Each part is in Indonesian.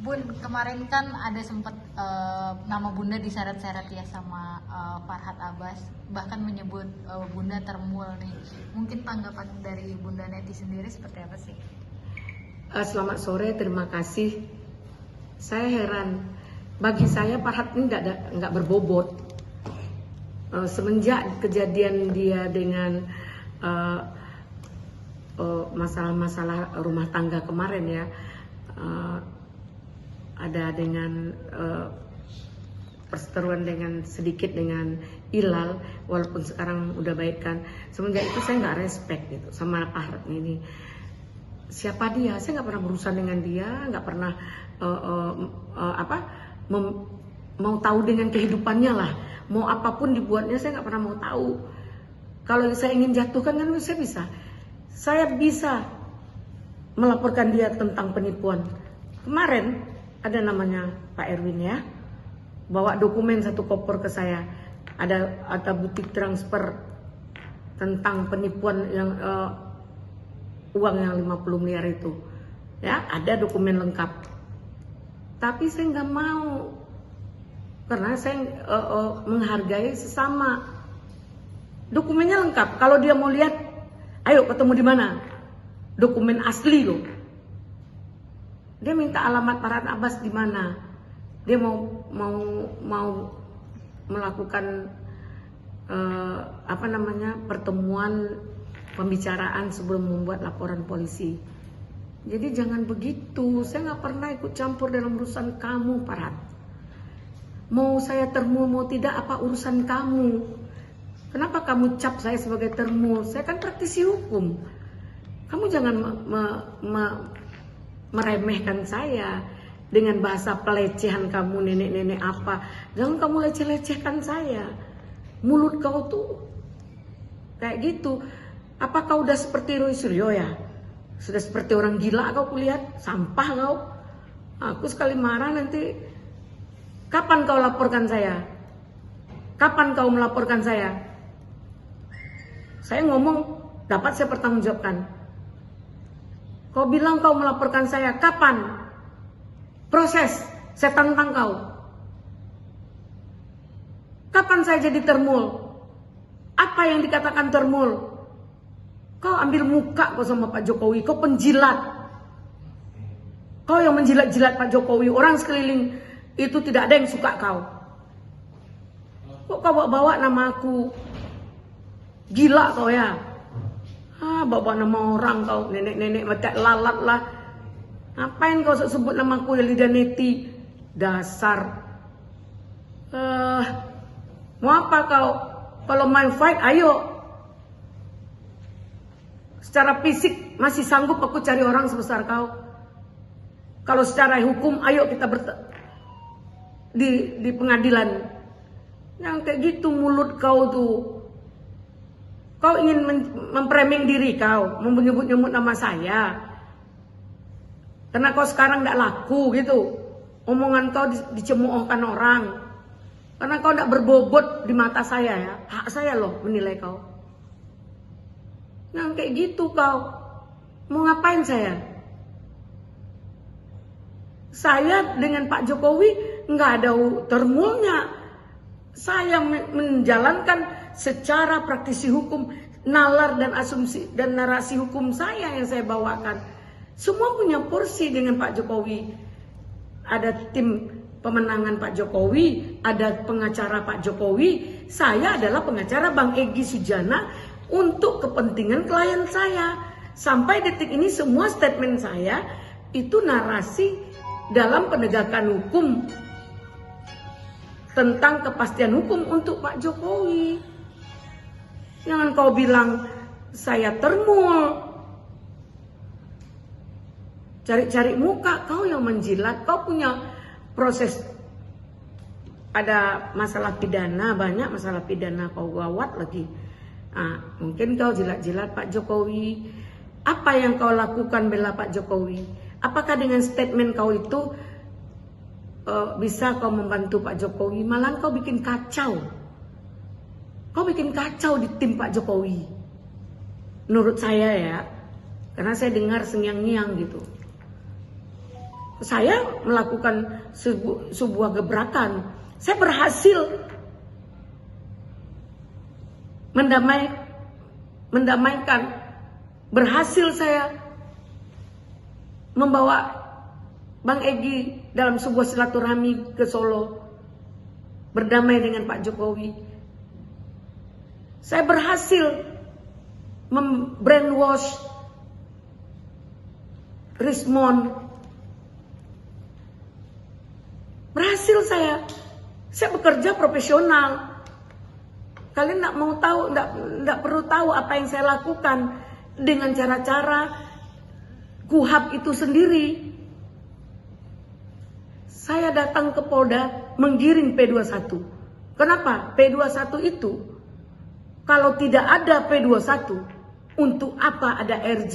Bun, kemarin kan ada sempat nama Bunda diseret-seret ya sama Farhad Abbas, bahkan menyebut Bunda termul nih. Mungkin tanggapan dari Bunda Neti sendiri seperti apa sih? Selamat sore, terima kasih. Saya heran, bagi saya Farhad ini nggak berbobot. Semenjak kejadian dia dengan masalah-masalah rumah tangga kemarin ya, ada dengan perseteruan dengan sedikit dengan Ilal, walaupun sekarang udah baikan. Semenjak itu saya nggak respect gitu sama Farhad ini. Siapa dia? Saya nggak pernah berurusan dengan dia, nggak pernah mau tahu dengan kehidupannya lah. Mau apapun dibuatnya saya nggak pernah mau tahu. Kalau saya ingin jatuhkan kan saya bisa. Saya bisa melaporkan dia tentang penipuan. Kemarin ada namanya Pak Erwin ya, bawa dokumen 1 koper ke saya. Ada butik transfer tentang penipuan yang uang yang 50 miliar itu. Ya, ada dokumen lengkap. Tapi saya nggak mau, karena saya menghargai sesama. Dokumennya lengkap. Kalau dia mau lihat, ayo ketemu di mana? Dokumen asli loh. Dia minta alamat Farhad Abbas di mana. Dia mau melakukan pertemuan pembicaraan sebelum membuat laporan polisi. Jadi jangan begitu. Saya nggak pernah ikut campur dalam urusan kamu, Farhad. Mau saya termul mau tidak, apa urusan kamu? Kenapa kamu cap saya sebagai termul? Saya kan praktisi hukum. Kamu jangan meremehkan saya dengan bahasa pelecehan kamu, nenek-nenek apa. Jangan kamu leceh-lecehkan saya. Mulut kau tuh kayak gitu. Apa kau udah seperti Roy Suryo ya? Sudah seperti orang gila kau kulihat, sampah kau. Aku sekali marah nanti. Kapan kau laporkan saya? Kapan kau melaporkan saya? Saya ngomong, dapat saya pertanggungjawabkan. Kau bilang kau melaporkan saya, kapan? Proses, saya tantang kau. Kapan saya jadi termul? Apa yang dikatakan termul? Kau ambil muka kau sama Pak Jokowi, kau penjilat. Kau yang menjilat-jilat Pak Jokowi, orang sekeliling itu tidak ada yang suka kau. Kok kau bawa-bawa nama aku? Gila kau ya. Bawa nama orang kau, nenek-nenek macam lalat lah. Ngapain kau sebut nama aku Yelida Neti? Dasar. Mau apa kau? Kalau main fight, ayo. Secara fisik masih sanggup aku cari orang sebesar kau. Kalau secara hukum, ayo kita di pengadilan. Yang kayak gitu mulut kau tuh. Kau ingin memframing diri kau, menyebut-nyebut nama saya. Karena kau sekarang tidak laku gitu. Omongan kau dicemoohkan orang. Karena kau tidak berbobot di mata saya ya. Hak saya loh menilai kau. Yang kayak gitu kau. Mau ngapain saya? Saya dengan Pak Jokowi nggak ada termulnya. Saya menjalankan secara praktisi hukum, nalar dan asumsi dan narasi hukum saya yang saya bawakan. Semua punya porsi dengan Pak Jokowi. Ada tim pemenangan Pak Jokowi, ada pengacara Pak Jokowi. Saya adalah pengacara Bang Egy Sujana untuk kepentingan klien saya. Sampai detik ini semua statement saya itu narasi dalam penegakan hukum tentang kepastian hukum untuk Pak Jokowi. Jangan kau bilang saya termul. Cari-cari muka, kau yang menjilat. Kau punya proses. Ada masalah pidana, banyak masalah pidana kau gawat lagi. Mungkin kau jilat-jilat Pak Jokowi. Apa yang kau lakukan bela Pak Jokowi? Apakah dengan statement kau itu bisa kau membantu Pak Jokowi? Malah kau bikin kacau. Kau bikin kacau di tim Pak Jokowi. Menurut saya ya. Karena saya dengar sengyang-nyang gitu. saya melakukan sebuah gebrakan. Saya berhasil mendamaikan, berhasil saya membawa Bang Egy dalam sebuah silaturahmi ke Solo, berdamai dengan Pak Jokowi. Saya berhasil membrainwash Rismon. Berhasil saya bekerja profesional. Kalian nggak mau tahu, nggak perlu tahu apa yang saya lakukan dengan cara-cara KUHAP itu sendiri. Saya datang ke Polda menggiring P21. Kenapa? P21 itu kalau tidak ada P21, untuk apa ada RJ?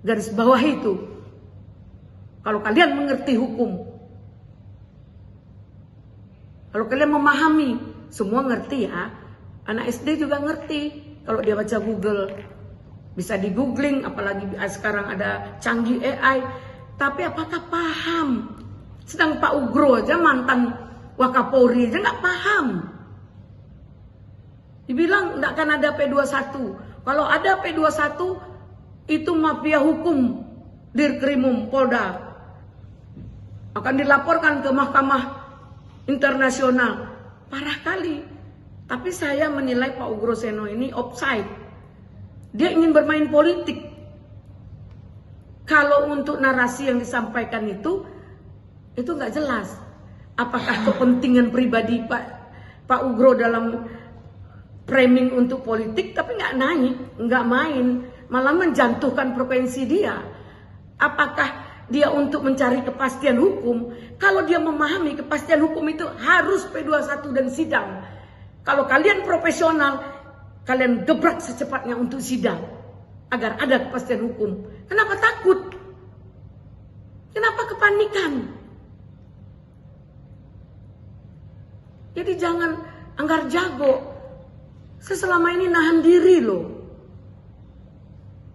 Garis bawah itu. Kalau kalian mengerti hukum, kalau kalian memahami, semua ngerti ya. Anak SD juga ngerti. Kalau dia baca Google, bisa di googling, apalagi sekarang ada canggih AI. Tapi apakah paham? Sedang Pak Ugro aja, mantan Wakapolri aja nggak paham. Dibilang nggak akan ada P21. Kalau ada P21, itu mafia hukum Dirkrimum Polda. Akan dilaporkan ke Mahkamah Internasional. Parah kali. Tapi saya menilai Pak Ugro Seno ini offside. Dia ingin bermain politik. Kalau untuk narasi yang disampaikan itu nggak jelas. Apakah kepentingan pribadi Pak Ugro dalam framing untuk politik, tapi nggak naik, nggak main, malah menjatuhkan provinsi dia. Apakah dia untuk mencari kepastian hukum? Kalau dia memahami kepastian hukum itu harus P21 dan sidang. Kalau kalian profesional, kalian gebrak secepatnya untuk sidang agar ada kepastian hukum. Kenapa takut? Kenapa kepanikan? Jadi jangan anggar jago. Saya selama ini nahan diri loh.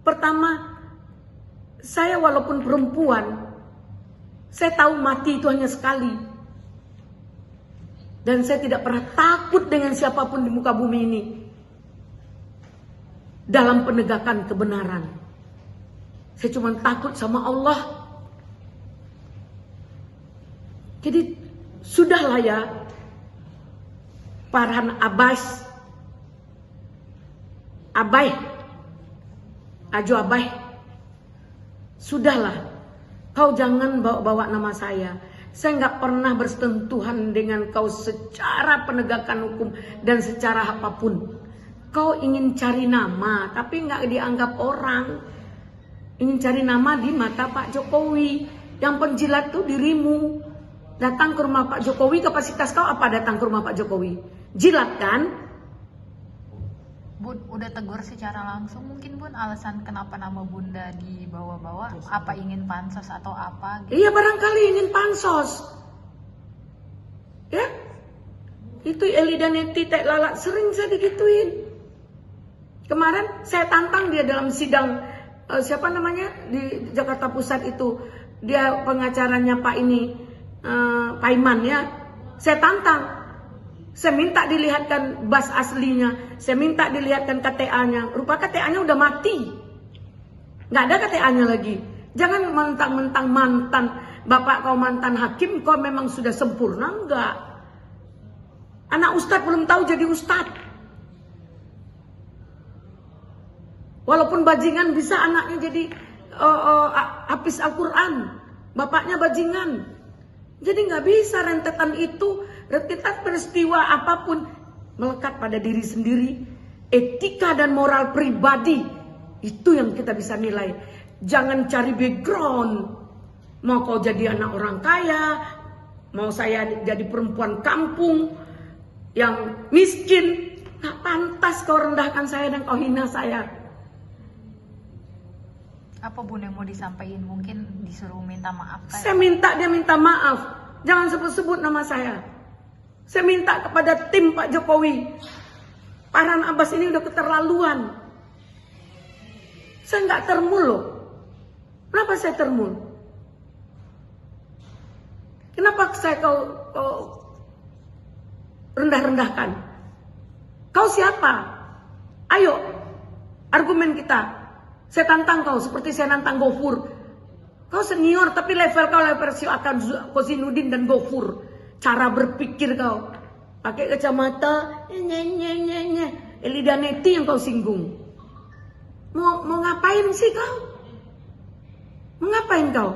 Pertama, saya walaupun perempuan, saya tahu mati itu hanya sekali. Dan saya tidak pernah takut dengan siapapun di muka bumi ini. Dalam penegakan kebenaran. Saya cuma takut sama Allah. Jadi, sudahlah ya. Farhan Abbas, Ajo Abai, sudahlah, kau jangan bawa-bawa nama saya. Saya nggak pernah bersentuhan dengan kau secara penegakan hukum dan secara apapun. Kau ingin cari nama, tapi nggak dianggap orang. Ingin cari nama di mata Pak Jokowi. Yang penjilat tuh dirimu. Datang ke rumah Pak Jokowi, kapasitas kau apa datang ke rumah Pak Jokowi? Jilat kan? Bun, udah tegur secara langsung mungkin Bun alasan kenapa nama Bunda dibawa-bawa, apa ingin pansos atau apa gitu. Iya, barangkali ingin pansos. Ya? Itu Eli dan Neti tek lalat sering saya digituin. Kemarin saya tantang dia dalam sidang siapa namanya di Jakarta Pusat itu, dia pengacaranya Pak ini Pak Iman ya. Saya tantang. Saya minta dilihatkan bas aslinya. Saya minta dilihatkan KTA-nya. Rupa KTA-nya udah mati. Nggak ada KTA-nya lagi. Jangan mentang-mentang mantan. Bapak kau mantan hakim, kau memang sudah sempurna. Enggak. Anak ustadz belum tahu jadi ustadz. Walaupun bajingan bisa anaknya jadi hafiz Al-Quran. Bapaknya bajingan. Jadi nggak bisa rentetan itu. Rentetan peristiwa apapun melekat pada diri sendiri. Etika dan moral pribadi itu yang kita bisa nilai. Jangan cari background. Mau kau jadi anak orang kaya, mau saya jadi perempuan kampung yang miskin, gak pantas kau rendahkan saya dan kau hina saya. Apa Bun yang mau disampaikan? Mungkin disuruh minta maaf kayak? Saya minta dia minta maaf. Jangan sebut-sebut nama saya. Saya minta kepada tim Pak Jokowi. Farhan Abbas ini udah keterlaluan. Saya nggak termul loh. Kenapa saya termul? Kenapa saya kau rendah-rendahkan? Kau siapa? Ayo, argumen kita. Saya tantang kau seperti saya nantang Gofur. Kau senior tapi level kau level akan Kozinudin dan Gofur. Cara berpikir kau pakai kacamata, Elida Neti yang kau singgung. Mau ngapain sih kau? Mau ngapain kau?